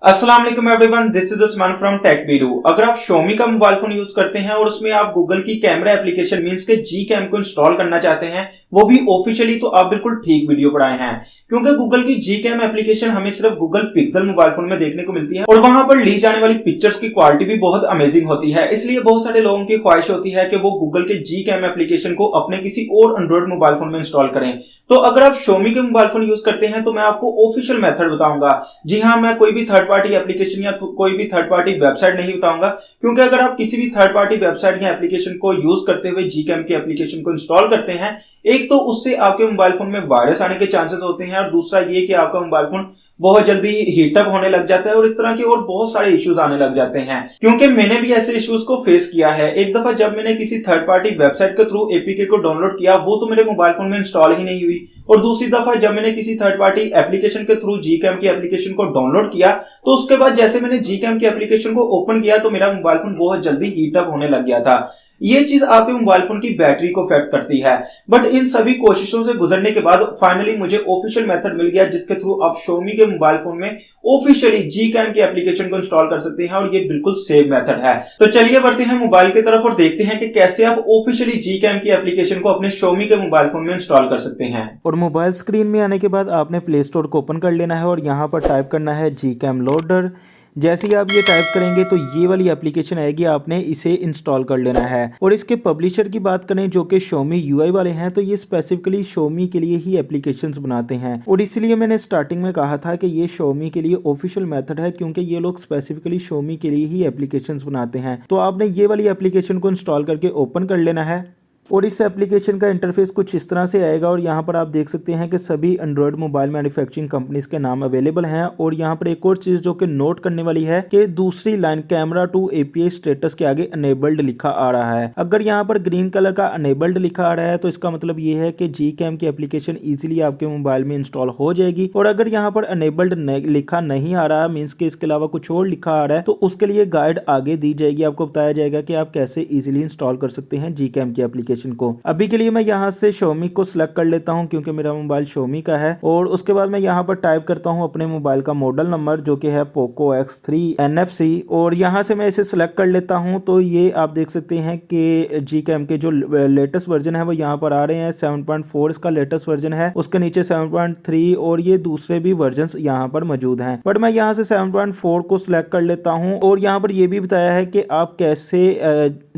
अस्सलाम-O-Alaikum everyone, this is Usman from tech बीरू। अगर आप Xiaomi का मोबाइल फोन यूज करते हैं और उसमें आप गूगल की कैमरा एप्लीकेशन मींस के GCam को इंस्टॉल करना चाहते हैं, वो भी ऑफिशियली, तो आप बिल्कुल ठीक वीडियो पर आए हैं, क्योंकि गूगल की GCam एप्लीकेशन हमें सिर्फ गूगल पिक्सल मोबाइल फोन में देखने को मिलती है और वहां पर ली जाने वाली पिक्चर्स की क्वालिटी भी बहुत अमेजिंग होती है। इसलिए बहुत सारे लोगों की ख्वाहिश होती है कि वो गूगल के GCam एप्लीकेशन को अपने किसी और एंड्रॉइड मोबाइल फोन में इंस्टॉल करें। तो अगर आप Xiaomi के मोबाइल फोन यूज करते हैं तो मैं आपको ऑफिशियल मेथड बताऊंगा। जी हाँ, मैं कोई भी थर्ड पार्टी एप्लीकेशन या कोई भी थर्ड पार्टी वेबसाइट नहीं बताऊंगा, क्योंकि अगर आप किसी भी थर्ड पार्टी वेबसाइट या एप्लीकेशन को यूज करते हुए GCam की एप्लीकेशन को इंस्टॉल करते हैं, एक तो उससे आपके मोबाइल फोन में वायरस आने के चांसेस होते हैं और दूसरा ये कि आपका मोबाइल फोन बहुत जल्दी हीटअप होने लग जाता है और इस तरह के और बहुत सारे इश्यूज आने लग जाते हैं। क्योंकि मैंने भी ऐसे इश्यूज को फेस किया है। एक दफा जब मैंने किसी थर्ड पार्टी वेबसाइट के थ्रू एपीके को डाउनलोड किया, वो तो मेरे मोबाइल फोन में इंस्टॉल ही नहीं हुई, और दूसरी दफा जब मैंने किसी थर्ड पार्टी एप्लीकेशन के थ्रू GCam की एप्लीकेशन को डाउनलोड किया, तो उसके बाद जैसे मैंने GCam की एप्लीकेशन को ओपन किया तो मेरा मोबाइल फोन बहुत जल्दी हीटअप होने लग गया था। ये चीज आपके मोबाइल फोन की बैटरी को अफेक्ट करती है। बट इन सभी कोशिशों से गुजरने के बाद फाइनली मुझे ऑफिशियल मेथड मिल गया, जिसके थ्रू आप Xiaomi के मोबाइल फोन में ऑफिशियली GCam की एप्लीकेशन को इंस्टॉल कर सकते हैं और ये बिल्कुल सेफ मेथड है। तो चलिए बढ़ते हैं मोबाइल की तरफ और देखते हैं कि कैसे आप ऑफिशियली GCam की एप्लीकेशन को अपने Xiaomi के मोबाइल फोन में इंस्टॉल कर सकते हैं। और मोबाइल स्क्रीन में आने के बाद आपने प्ले स्टोर को ओपन कर लेना है और यहाँ पर टाइप करना है GCam लोडर। जैसे ही आप ये टाइप करेंगे तो ये वाली एप्लीकेशन आएगी, आपने इसे इंस्टॉल कर लेना है। और इसके पब्लिशर की बात करें जो कि Xiaomi UI वाले हैं, तो ये स्पेसिफिकली Xiaomi के लिए ही एप्लीकेशंस बनाते हैं और इसलिए मैंने स्टार्टिंग में कहा था कि ये Xiaomi के लिए ऑफिशियल मेथड है, क्योंकि ये लोग स्पेसिफिकली Xiaomi के लिए ही एप्लीकेशंस बनाते हैं। तो आपने ये वाली एप्लीकेशन को इंस्टॉल करके ओपन कर लेना है और इस एप्लीकेशन का इंटरफेस कुछ इस तरह से आएगा। और यहाँ पर आप देख सकते हैं कि सभी एंड्रॉयड मोबाइल मैन्युफैक्चरिंग कंपनीज के नाम अवेलेबल हैं। और यहाँ पर एक और चीज़ जो कि नोट करने वाली है कि दूसरी line camera to API status के आगे अनेबल्ड लिखा आ रहा है। अगर यहाँ पर ग्रीन कलर का अनेबल्ड लिखा आ रहा है तो इसका मतलब ये है कि GCam की एप्लीकेशन ईजिली आपके मोबाइल में इंस्टॉल हो जाएगी। और अगर यहाँ पर अनेबल्ड लिखा नहीं आ रहा, मीन्स के इसके अलावा कुछ और लिखा आ रहा है, तो उसके लिए गाइड आगे दी जाएगी। आपको बताया जाएगा कि आप कैसे ईजिली इंस्टॉल कर सकते हैं GCam की एप्लीकेशन को। अभी के लिए मैं यहाँ से Xiaomi को सिलेक्ट कर लेता हूँ, क्योंकि मेरा मोबाइल Xiaomi का है। और उसके बाद मैं यहाँ पर टाइप करता हूँ अपने मोबाइल का मॉडल नंबर जो कि है Poco X3 NFC, और यहाँ से मैं इसे सिलेक्ट कर लेता हूँ। तो ये आप देख सकते हैं कि GCam के जो लेटेस्ट वर्जन है वो यहाँ पर आ रहे हैं। 7.4 इसका लेटेस्ट वर्जन है, उसके नीचे 7.3 और ये दूसरे भी वर्जन यहाँ पर मौजूद हैं। बट मैं यहाँ से 7.4 को सिलेक्ट कर लेता हूँ। और यहाँ पर ये भी बताया है कि आप कैसे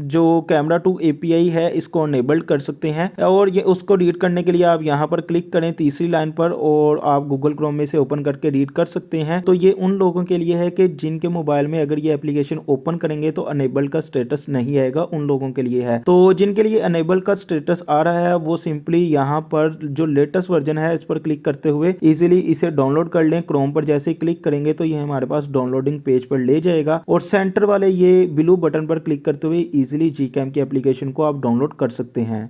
जो कैमरा टू API है इसको अनेबल्ड कर सकते हैं। और ये उसको रीड करने के लिए आप यहाँ पर क्लिक करें तीसरी लाइन पर और आप गूगल क्रोम में से ओपन करके रीड कर सकते हैं। तो ये उन लोगों के लिए है कि जिनके मोबाइल में अगर ये एप्लीकेशन ओपन करेंगे तो अनेबल का स्टेटस नहीं आएगा, उन लोगों के लिए है। तो जिनके लिए अनेबल का स्टेटस आ रहा है वो सिंपली यहाँ पर जो लेटेस्ट वर्जन है इस पर क्लिक करते हुए इजीली इसे डाउनलोड कर लें। क्रोम पर जैसे ही क्लिक करेंगे तो ये हमारे पास डाउनलोडिंग पेज पर ले जाएगा और सेंटर वाले ये ब्लू बटन पर क्लिक करते हुए इजीली GCam की एप्लीकेशन को आप डाउनलोड कर सकते हैं।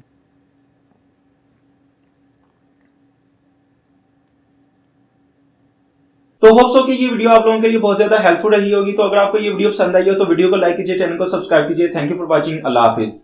तो होप सो कि ये वीडियो आप लोगों के लिए बहुत ज्यादा हेल्पफुल रही होगी। तो अगर आपको ये वीडियो पसंद आई हो तो वीडियो को लाइक कीजिए, चैनल को सब्सक्राइब कीजिए। Thank you for watching. Allah Hafiz.